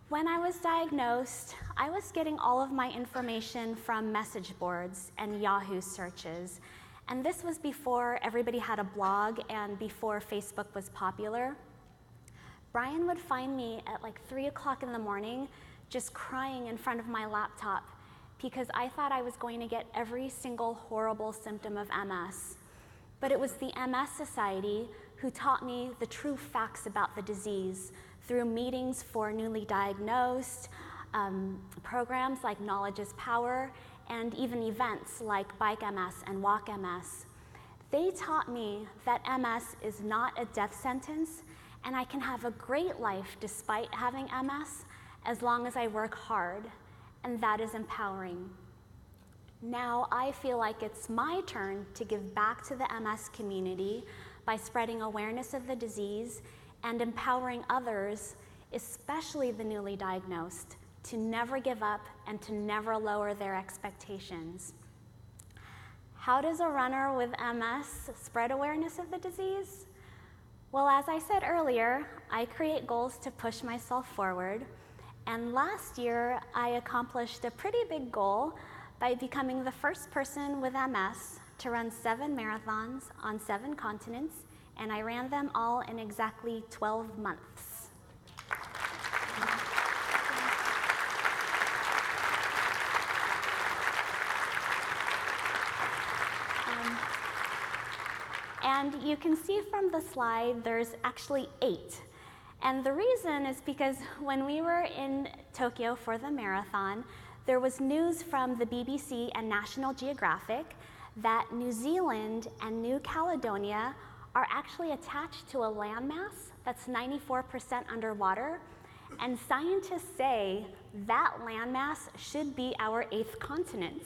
When I was diagnosed, I was getting all of my information from message boards and Yahoo searches. And this was before everybody had a blog and before Facebook was popular. Brian would find me at like 3 o'clock in the morning just crying in front of my laptop. because I thought I was going to get every single horrible symptom of MS. But it was the MS Society who taught me the true facts about the disease through meetings for newly diagnosed, programs like Knowledge is Power, and even events like Bike MS and Walk MS. They taught me that MS is not a death sentence, and I can have a great life despite having MS as long as I work hard, and that is empowering. Now I feel like it's my turn to give back to the MS community by spreading awareness of the disease and empowering others, especially the newly diagnosed, to never give up and to never lower their expectations. How does a runner with MS spread awareness of the disease? Well, as I said earlier, I create goals to push myself forward. And last year, I accomplished a pretty big goal by becoming the first person with MS to run 7 marathons on 7 continents, and I ran them all in exactly 12 months. And you can see from the slide, there's actually 8. And the reason is because when we were in Tokyo for the marathon, there was news from the BBC and National Geographic that New Zealand and New Caledonia are actually attached to a landmass that's 94% underwater. And scientists say that landmass should be our 8th continent.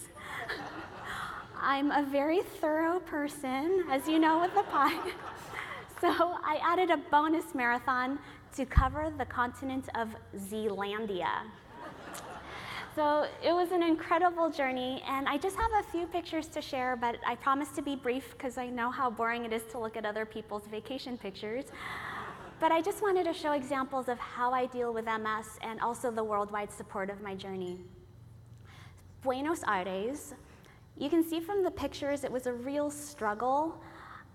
I'm a very thorough person, as you know with the pie. So I added a bonus marathon to cover the continent of Zealandia. So it was an incredible journey, and I just have a few pictures to share, but I promise to be brief because I know how boring it is to look at other people's vacation pictures. But I just wanted to show examples of how I deal with MS and also the worldwide support of my journey. Buenos Aires. You can see from the pictures it was a real struggle.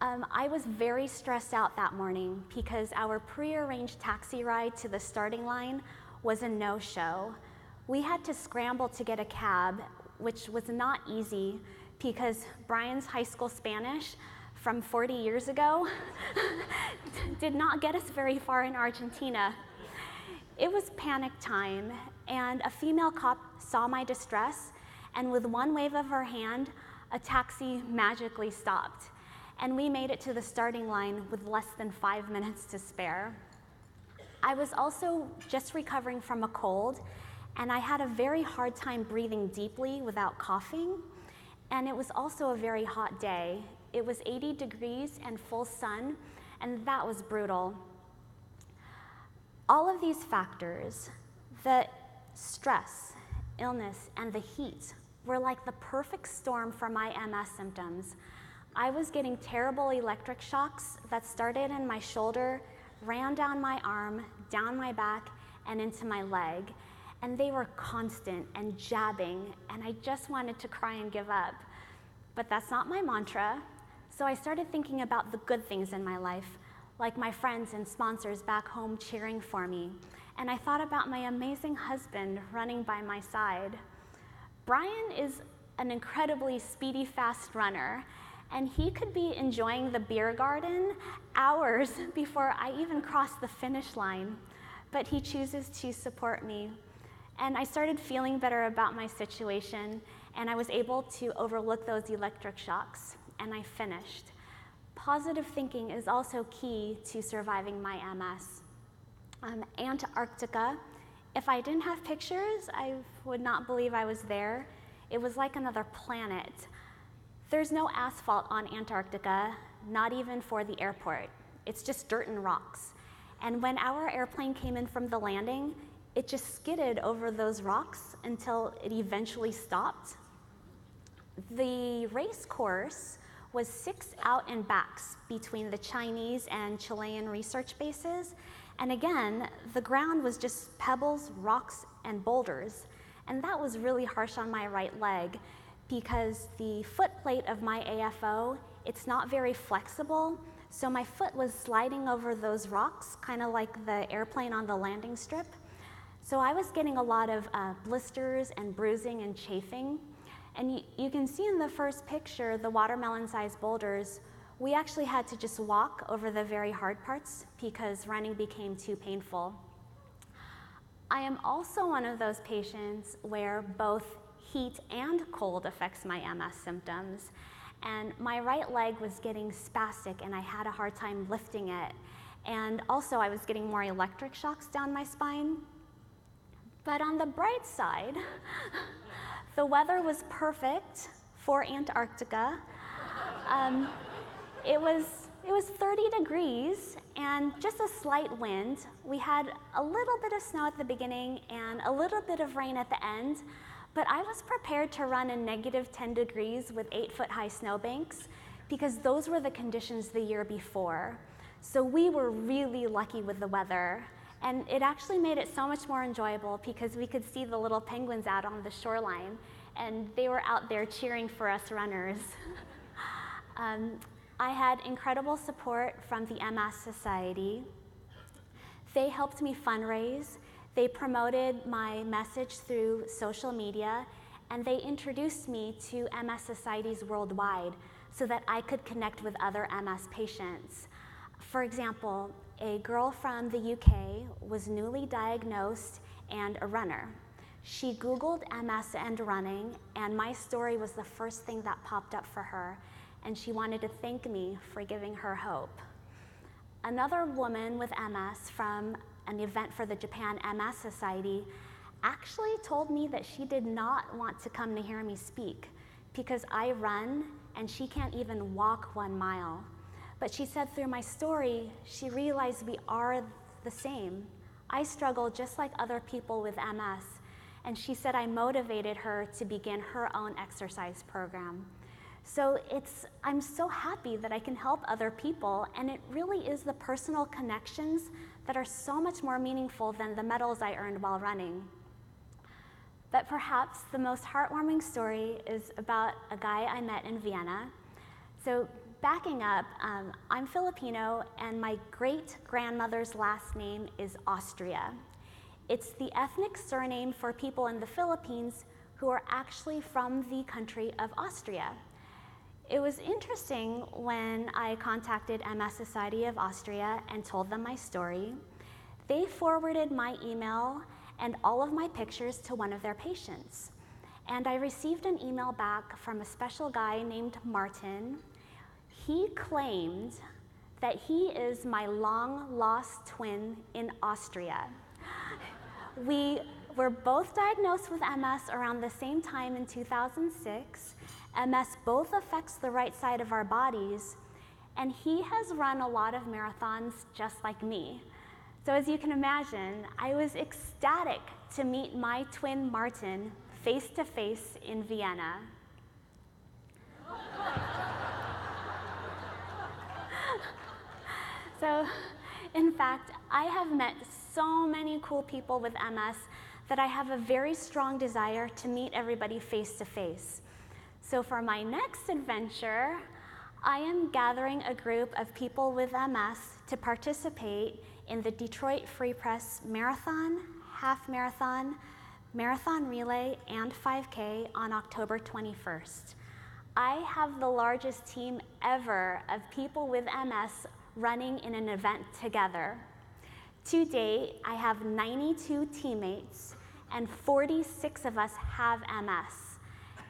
I was very stressed out that morning because our prearranged taxi ride to the starting line was a no-show. We had to scramble to get a cab, which was not easy because Brian's high school Spanish from 40 years ago did not get us very far in Argentina. It was panic time, and a female cop saw my distress, and with one wave of her hand, a taxi magically stopped. And we made it to the starting line with less than 5 minutes to spare. I was also just recovering from a cold, and I had a very hard time breathing deeply without coughing. And it was also a very hot day. It was 80 degrees and full sun, and that was brutal. All of these factors, the stress, illness, and the heat, were like the perfect storm for my MS symptoms. I was getting terrible electric shocks that started in my shoulder, ran down my arm, down my back, and into my leg. And they were constant and jabbing, and I just wanted to cry and give up. But that's not my mantra. So I started thinking about the good things in my life, like my friends and sponsors back home cheering for me. And I thought about my amazing husband running by my side. Brian is an incredibly speedy, fast runner, and he could be enjoying the beer garden hours before I even crossed the finish line, but he chooses to support me. And I started feeling better about my situation, and I was able to overlook those electric shocks, and I finished. Positive thinking is also key to surviving my MS. Antarctica. If I didn't have pictures, I would not believe I was there. It was like another planet. There's no asphalt on Antarctica, not even for the airport. It's just dirt and rocks. And when our airplane came in from the landing, it just skidded over those rocks until it eventually stopped. The race course was 6 out and backs between the Chinese and Chilean research bases. And again, the ground was just pebbles, rocks, and boulders. And that was really harsh on my right leg because the foot plate of my AFO, it's not very flexible. So my foot was sliding over those rocks, kind of like the airplane on the landing strip. So I was getting a lot of blisters and bruising and chafing. And you can see in the first picture, the watermelon-sized boulders, we actually had to just walk over the very hard parts because running became too painful. I am also one of those patients where both heat and cold affects my MS symptoms. And my right leg was getting spastic and I had a hard time lifting it. And also I was getting more electric shocks down my spine. But on the bright side, the weather was perfect for Antarctica. It was 30 degrees and just a slight wind. We had a little bit of snow at the beginning and a little bit of rain at the end, but I was prepared to run in negative 10 degrees with 8-foot-high snowbanks because those were the conditions the year before. So we were really lucky with the weather. And it actually made it so much more enjoyable because we could see the little penguins out on the shoreline, and they were out there cheering for us runners. I had incredible support from the MS Society. They helped me fundraise. They promoted my message through social media, and they introduced me to MS societies worldwide so that I could connect with other MS patients. For example, a girl from the UK was newly diagnosed and a runner. She Googled MS and running, and my story was the first thing that popped up for her, and she wanted to thank me for giving her hope. Another woman with MS from an event for the Japan MS Society actually told me that she did not want to come to hear me speak because I run and she can't even walk 1 mile. But she said through my story, she realized we are the same. I struggle just like other people with MS, and she said I motivated her to begin her own exercise program. So I'm so happy that I can help other people, and it really is the personal connections that are so much more meaningful than the medals I earned while running. But perhaps the most heartwarming story is about a guy I met in Vienna. So backing up, I'm Filipino, and my great-grandmother's last name is Austria. It's the ethnic surname for people in the Philippines who are actually from the country of Austria. It was interesting when I contacted MS Society of Austria and told them my story. They forwarded my email and all of my pictures to one of their patients. And I received an email back from a special guy named Martin. He claimed that he is my long-lost twin in Austria. We were both diagnosed with MS around the same time in 2006. MS both affects the right side of our bodies, and he has run a lot of marathons just like me. So as you can imagine, I was ecstatic to meet my twin Martin face to face in Vienna. So, in fact, I have met so many cool people with MS that I have a very strong desire to meet everybody face to face. So for my next adventure, I am gathering a group of people with MS to participate in the Detroit Free Press Marathon, Half Marathon, Marathon Relay, and 5K on October 21st. I have the largest team ever of people with MS running in an event together. To date, I have 92 teammates, and 46 of us have MS.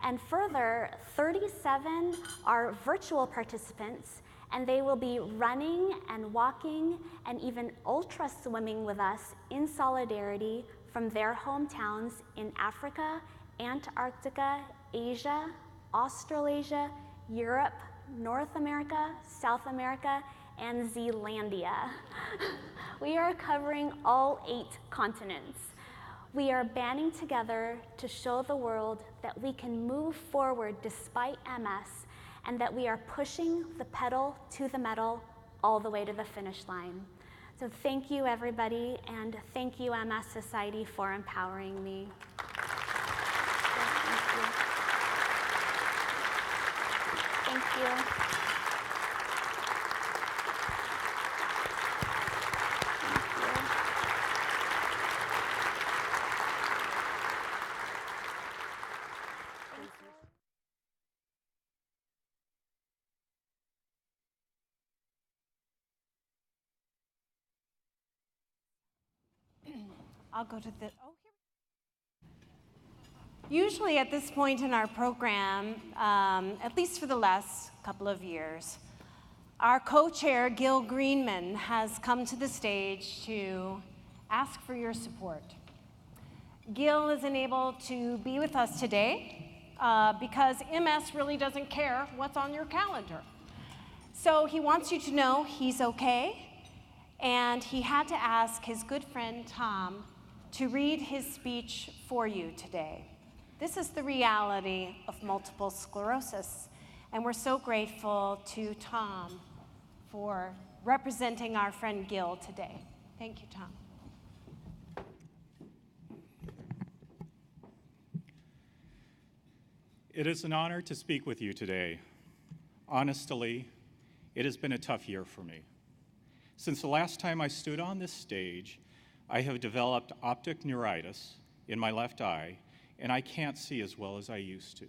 And further, 37 are virtual participants, and they will be running and walking and even ultra swimming with us in solidarity from their hometowns in Africa, Antarctica, Asia, Australasia, Europe, North America, South America, and Zealandia. We are covering all 8 continents. We are banding together to show the world that we can move forward despite MS, and that we are pushing the pedal to the metal all the way to the finish line. So thank you, everybody, and thank you, MS Society, for empowering me. Thank you. I'll go to the, oh, here. Usually at this point in our program, at least for the last couple of years, our co-chair, Gil Greenman, has come to the stage to ask for your support. Gil isn't able to be with us today because MS really doesn't care what's on your calendar. So he wants you to know he's okay, and he had to ask his good friend Tom to read his speech for you today. This is the reality of multiple sclerosis, and we're so grateful to Tom for representing our friend Gil today. Thank you, Tom. It is an honor to speak with you today. Honestly, it has been a tough year for me. Since the last time I stood on this stage, I have developed optic neuritis in my left eye, and I can't see as well as I used to.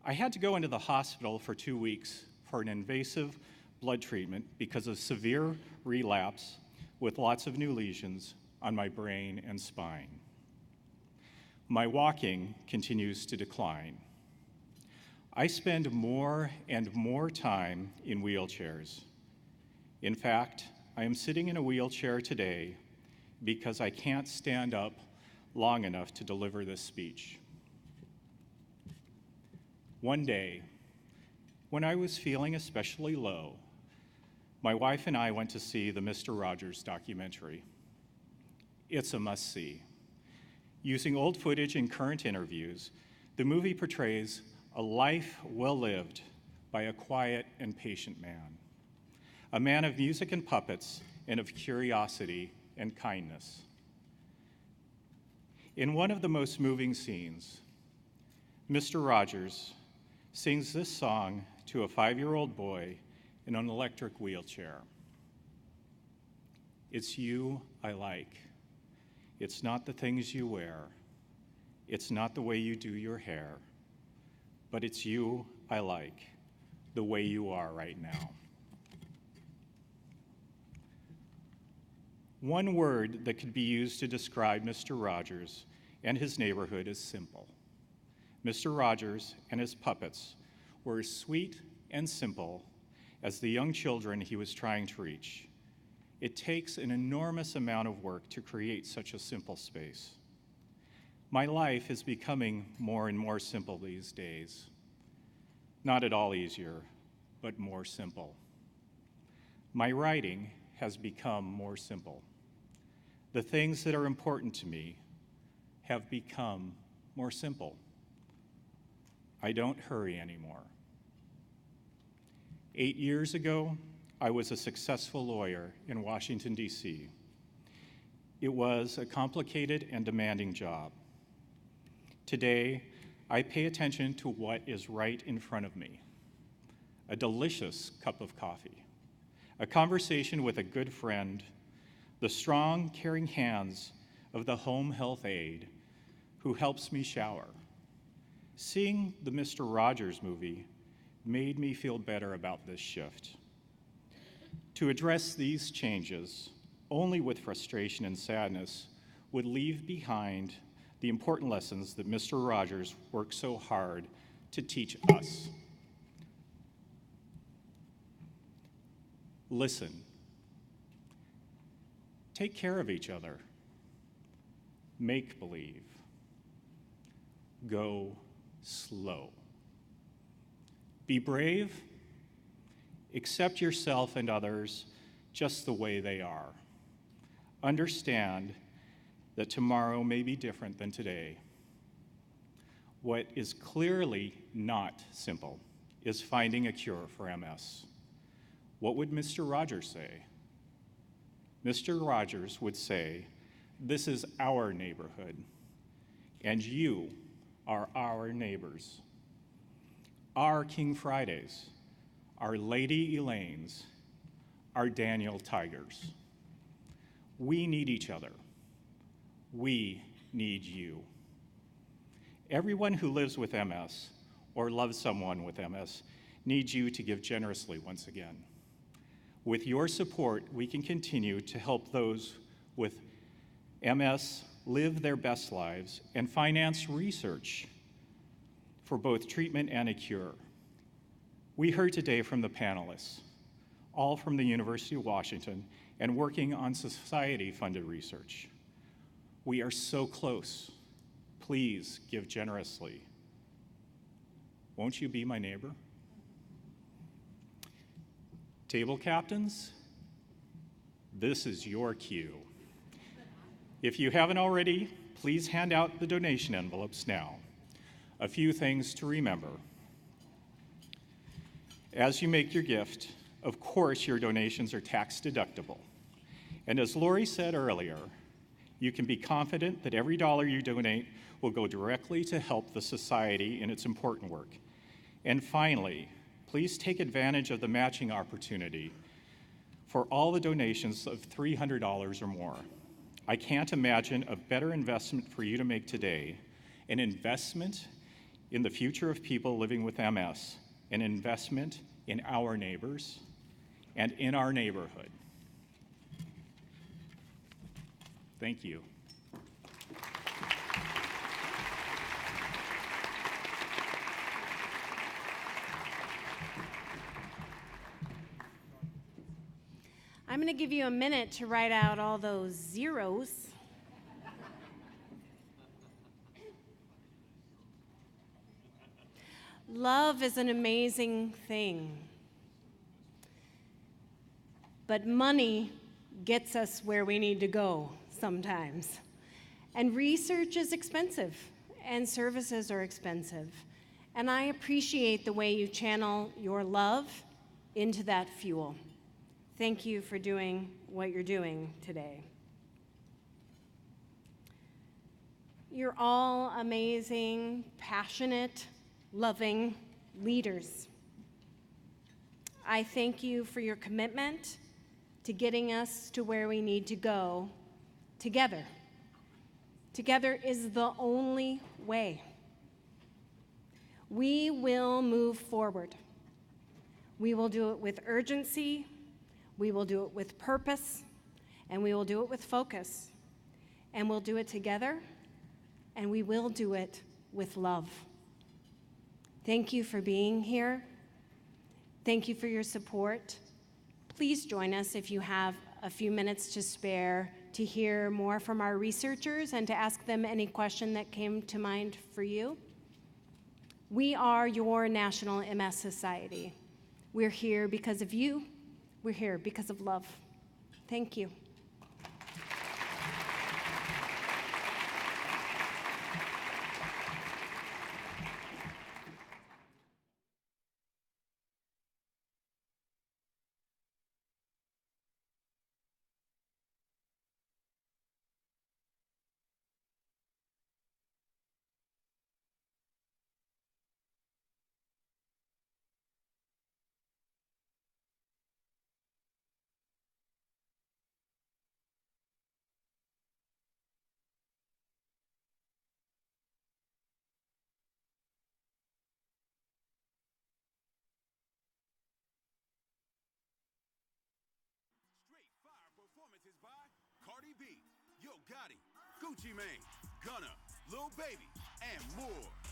I had to go into the hospital for 2 weeks for an invasive blood treatment because of severe relapse with lots of new lesions on my brain and spine. My walking continues to decline. I spend more and more time in wheelchairs. In fact, I am sitting in a wheelchair today because I can't stand up long enough to deliver this speech. One day, when I was feeling especially low, my wife and I went to see the Mr. Rogers documentary. It's a must-see. Using old footage and current interviews, the movie portrays a life well lived by a quiet and patient man, a man of music and puppets and of curiosity and kindness. In one of the most moving scenes, Mr. Rogers sings this song to a 5-year-old boy in an electric wheelchair. It's you I like. It's not the things you wear. It's not the way you do your hair. But it's you I like, the way you are right now. One word that could be used to describe Mr. Rogers and his neighborhood is simple. Mr. Rogers and his puppets were as sweet and simple as the young children he was trying to reach. It takes an enormous amount of work to create such a simple space. My life is becoming more and more simple these days. Not at all easier, but more simple. My writing has become more simple. The things that are important to me have become more simple. I don't hurry anymore. 8 years ago, I was a successful lawyer in Washington, D.C. It was a complicated and demanding job. Today, I pay attention to what is right in front of me: a delicious cup of coffee, a conversation with a good friend, the strong, caring hands of the home health aide who helps me shower. Seeing the Mr. Rogers movie made me feel better about this shift. To address these changes only with frustration and sadness would leave behind the important lessons that Mr. Rogers worked so hard to teach us. Listen. Take care of each other. Make believe. Go slow. Be brave. Accept yourself and others just the way they are. Understand that tomorrow may be different than today. What is clearly not simple is finding a cure for MS. What would Mr. Rogers say? Mr. Rogers would say, "This is our neighborhood, and you are our neighbors. Our King Fridays, our Lady Elaines, our Daniel Tigers. We need each other. We need you." Everyone who lives with MS or loves someone with MS needs you to give generously once again. With your support, we can continue to help those with MS live their best lives and finance research for both treatment and a cure. We heard today from the panelists, all from the University of Washington and working on society-funded research. We are so close. Please give generously. Won't you be my neighbor? Table captains, this is your cue. If you haven't already, please hand out the donation envelopes now. A few things to remember. As you make your gift, of course your donations are tax deductible. And as Laurie said earlier, you can be confident that every dollar you donate will go directly to help the society in its important work. And finally, please take advantage of the matching opportunity for all the donations of $300 or more. I can't imagine a better investment for you to make today, an investment in the future of people living with MS, an investment in our neighbors and in our neighborhood. Thank you. I'm going to give you a minute to write out all those zeros. Love is an amazing thing, but money gets us where we need to go sometimes. And research is expensive, and services are expensive. And I appreciate the way you channel your love into that fuel. Thank you for doing what you're doing today. You're all amazing, passionate, loving leaders. I thank you for your commitment to getting us to where we need to go together. Together is the only way. We will move forward. We will do it with urgency, we will do it with purpose, and we will do it with focus. And we'll do it together, and we will do it with love. Thank you for being here. Thank you for your support. Please join us if you have a few minutes to spare to hear more from our researchers and to ask them any question that came to mind for you. We are your National MS Society. We're here because of you. We're here because of love. Thank you. Performances by Cardi B, Yo Gotti, Gucci Mane, Gunna, Lil Baby, and more.